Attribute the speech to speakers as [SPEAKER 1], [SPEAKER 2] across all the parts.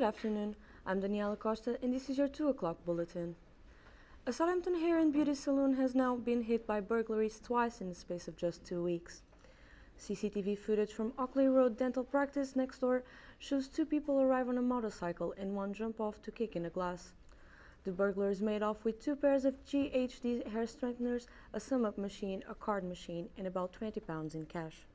[SPEAKER 1] afternoon, I'm Daniela Costa and this is your 2 o'clock bulletin. A Southampton hair and beauty salon has now been hit by burglaries twice in the space of just 2 weeks. CCTV footage from Ockley Road dental practice next door shows 2 people arrive on a motorcycle and one jump off to kick in a glass. The burglars made off with 2 pairs of GHD hair strengtheners, a sum-up machine, a card machine and about £20 in cash.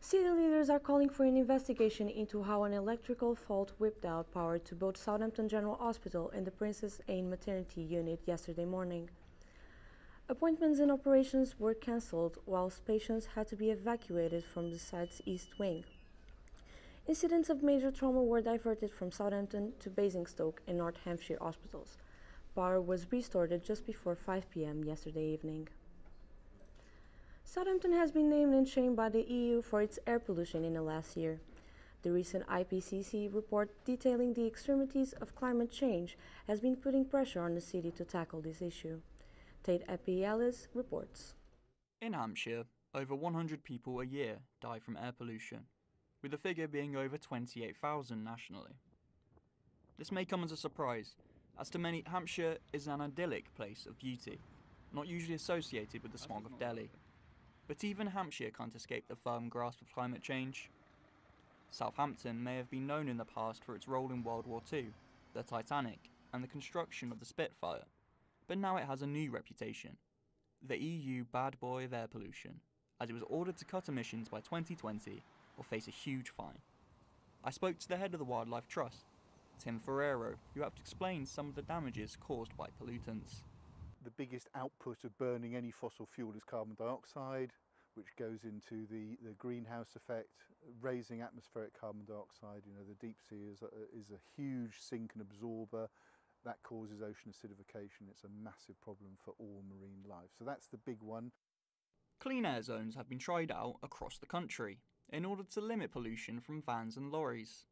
[SPEAKER 1] City leaders are calling for an investigation into how an electrical fault whipped out power to both Southampton General Hospital and the Princess Anne Maternity Unit yesterday morning. Appointments and operations were cancelled, whilst patients had to be evacuated from the site's east wing. Incidents of major trauma were diverted from Southampton to Basingstoke and North Hampshire hospitals. Power was restored just before 5 p.m. yesterday evening. Southampton has been named and shamed by the EU for its air pollution in the last year. The recent IPCC report detailing the extremities of climate change has been putting pressure on the city to tackle this issue. Tate Epialis reports.
[SPEAKER 2] In Hampshire, over 100 people a year die from air pollution, with the figure being over 28,000 nationally. This may come as a surprise, as to many Hampshire is an idyllic place of beauty, not usually associated with the smog of Delhi. But even Hampshire can't escape the firm grasp of climate change. Southampton may have been known in the past for its role in World War II, the Titanic, and the construction of the Spitfire, but now it has a new reputation, the EU bad boy of air pollution, as it was ordered to cut emissions by 2020 or face a huge fine. I spoke to the head of the Wildlife Trust, Tim Ferrero, who helped explain some of the damages caused by pollutants.
[SPEAKER 3] The biggest output of burning any fossil fuel is carbon dioxide, which goes into the greenhouse effect, raising atmospheric carbon dioxide. You know, the deep sea is a huge sink and absorber. That causes ocean acidification. It's a massive problem for all marine life. So that's the big one.
[SPEAKER 2] Clean air zones have been tried out across the country in order to limit pollution from vans and lorries.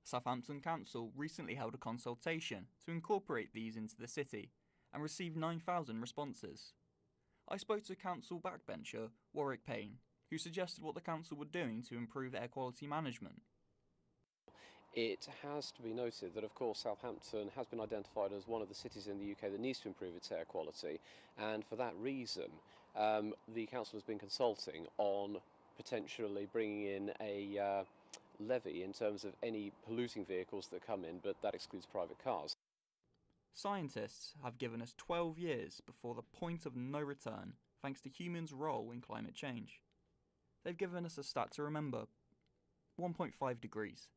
[SPEAKER 2] Southampton Council recently held a consultation to incorporate these into the city and received 9,000 responses. I spoke to council backbencher Warwick Payne, who suggested what the council were doing to improve air quality management.
[SPEAKER 4] It has to be noted that, of course, Southampton has been identified as one of the cities in the UK that needs to improve its air quality, and for that reason, the council has been consulting on potentially bringing in a levy in terms of any polluting vehicles that come in, but that excludes private cars.
[SPEAKER 2] Scientists have given us 12 years before the point of no return thanks to humans' role in climate change. They've given us a stat to remember: 1.5 degrees.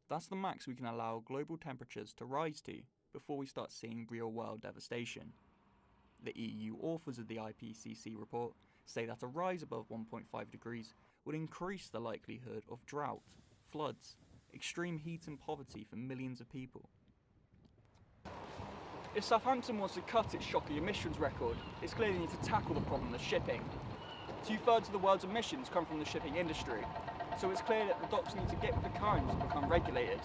[SPEAKER 2] That's the max we can allow global temperatures to rise to before we start seeing real-world devastation. The EU authors of the IPCC report say that a rise above 1.5 degrees would increase the likelihood of drought, floods, extreme heat and poverty for millions of people. If Southampton wants to cut its shocking emissions record, it's clear they need to tackle the problem of shipping. 2/3 of the world's emissions come from the shipping industry, so it's clear that the docks need to get with the current and become regulated.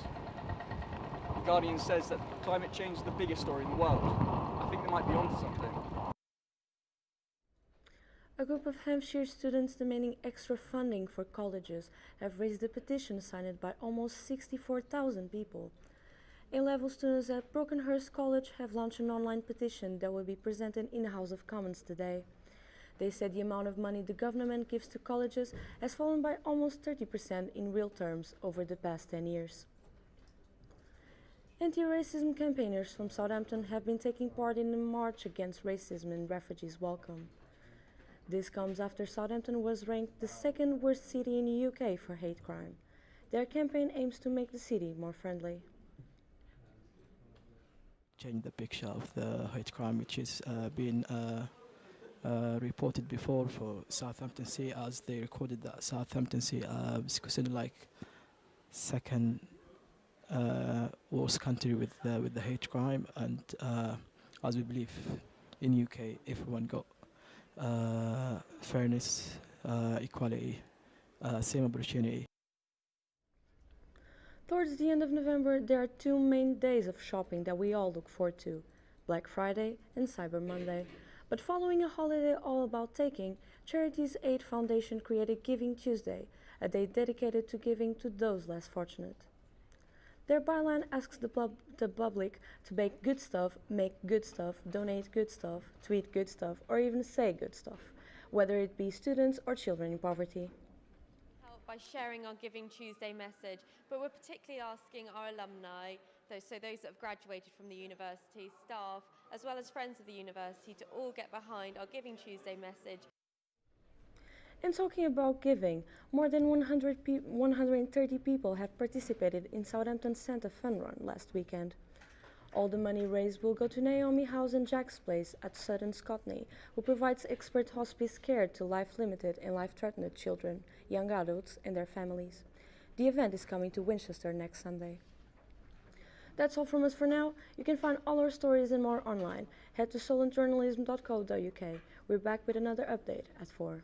[SPEAKER 2] The Guardian says that climate change is the biggest story in the world. I think they might be onto something.
[SPEAKER 1] A group of Hampshire students demanding extra funding for colleges have raised a petition signed by almost 64,000 people. A-level students at Brockenhurst College have launched an online petition that will be presented in the House of Commons today. They said the amount of money the government gives to colleges has fallen by almost 30% in real terms over the past 10 years. Anti-racism campaigners from Southampton have been taking part in the March Against Racism and Refugees Welcome. This comes after Southampton was ranked the second worst city in the UK for hate crime. Their campaign aims to make the city more friendly.
[SPEAKER 5] Change the picture of the hate crime which is being reported before for Southampton Sea, as they recorded that Southampton Sea is considered like second worst country with the hate crime, and as we believe in UK everyone got fairness, equality, same opportunity.
[SPEAKER 1] Towards the end of November, there are 2 main days of shopping that we all look forward to: Black Friday and Cyber Monday. But following a holiday all about taking, Charities Aid Foundation created Giving Tuesday, a day dedicated to giving to those less fortunate. Their byline asks the public to bake good stuff, make good stuff, donate good stuff, tweet good stuff, or even say good stuff, whether it be students or children in poverty.
[SPEAKER 6] Help by sharing our Giving Tuesday message, but we're particularly asking our alumni, those that have graduated from the university, staff, as well as friends of the university, to all get behind our Giving Tuesday message.
[SPEAKER 1] And talking about giving, more than 130 people have participated in Southampton's Santa Fun Run last weekend. All the money raised will go to Naomi House and Jack's Place at Sutton Scotney, who provides expert hospice care to life-limited and life-threatened children, young adults and their families. The event is coming to Winchester next Sunday. That's all from us for now. You can find all our stories and more online. Head to solentjournalism.co.uk. We're back with another update at 4.